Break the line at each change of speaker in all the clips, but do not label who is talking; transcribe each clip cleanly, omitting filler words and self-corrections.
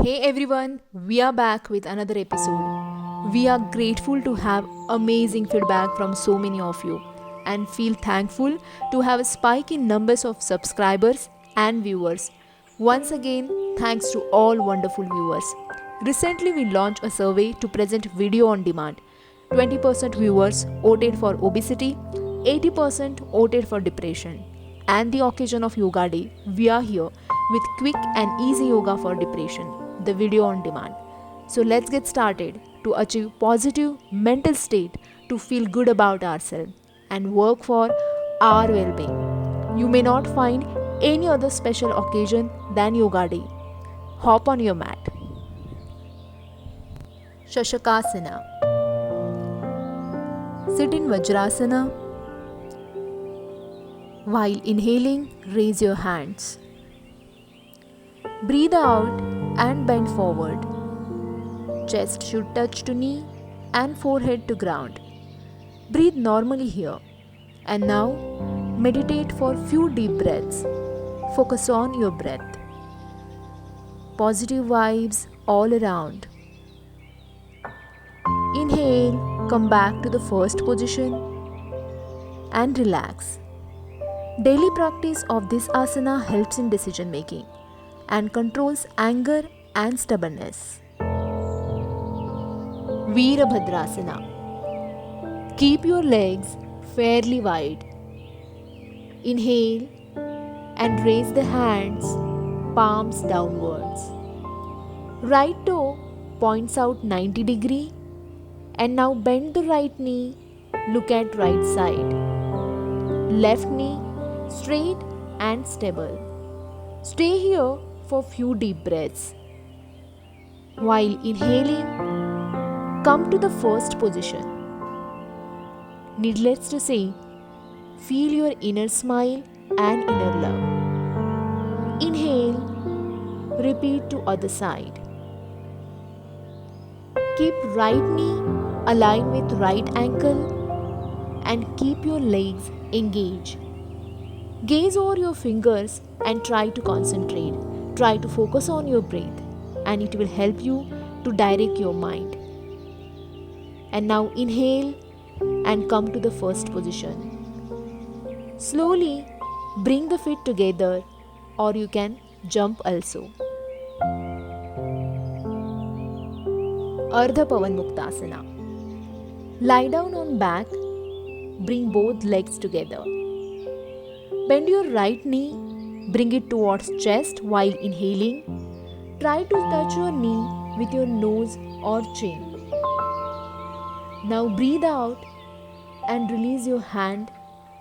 Hey everyone, we are back with another episode. We are grateful to have amazing feedback from so many of you and feel thankful to have a spike in numbers of subscribers and viewers. Once again, thanks to all wonderful viewers. Recently, we launched a survey to present video on demand. 20% viewers voted for obesity, 80% voted for depression. And the occasion of Yoga Day, we are here with quick and easy yoga for depression, the video on demand. So let's get started to achieve positive mental state to feel good about ourselves and work for our well-being. You may not find any other special occasion than Yoga Day. Hop on your mat. Shashakasana. Sit in Vajrasana. While inhaling, raise your hands. Breathe out and bend forward. Chest should touch to knee and forehead to ground. Breathe normally here. And now, meditate for few deep breaths. Focus on your breath. Positive vibes all around. Inhale, come back to the first position and relax. Daily practice of this asana helps in decision making and controls anger and stubbornness. Virabhadrasana. Keep your legs fairly wide. Inhale and raise the hands, palms downwards. Right toe points out 90 degree and now bend the right knee, look at right side. Left knee straight and stable. Stay here for few deep breaths. While inhaling, come to the first position. Needless to say, feel your inner smile and inner love. Inhale, repeat to other side. Keep right knee aligned with right ankle and keep your legs engaged. Gaze over your fingers and try to concentrate. Try to focus on your breath and it will help you to direct your mind. And now inhale and come to the first position. Slowly bring the feet together or you can jump also. Ardha Pavan Muktasana. Lie down on back. Bring both legs together. Bend your right knee, bring it towards chest while inhaling. Try to touch your knee with your nose or chin. Now breathe out and release your hand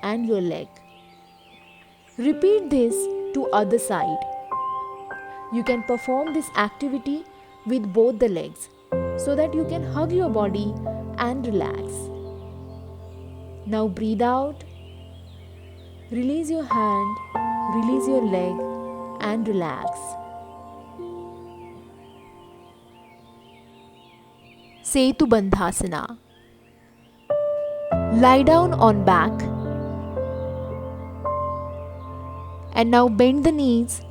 and your leg. Repeat this to other side. You can perform this activity with both the legs so that you can hug your body and relax. Now breathe out. Release your hand, release your leg and relax. Setu Bandhasana. Lie down on back and now bend the knees,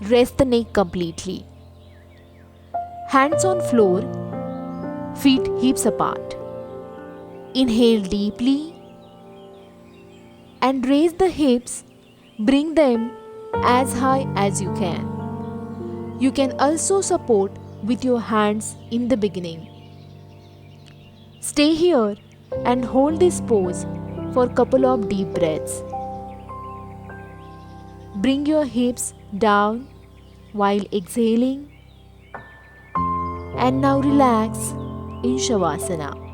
rest the neck completely. Hands on floor, feet hips apart. Inhale deeply and raise the hips, bring them as high as you can. You can also support with your hands in the beginning. Stay here and hold this pose for a couple of deep breaths. Bring your hips down while exhaling and now relax in Shavasana.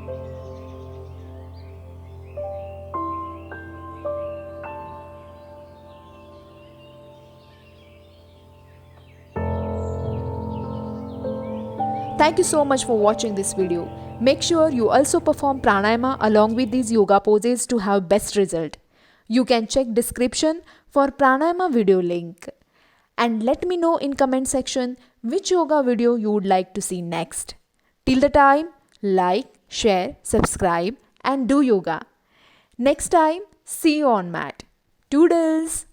Thank you so much for watching this video. Make sure you also perform pranayama along with these yoga poses to have best result. You can check description for pranayama video link. And let me know in comment section which yoga video you would like to see next. Till the time, like, share, subscribe and do yoga. Next time, see you on mat. Toodles!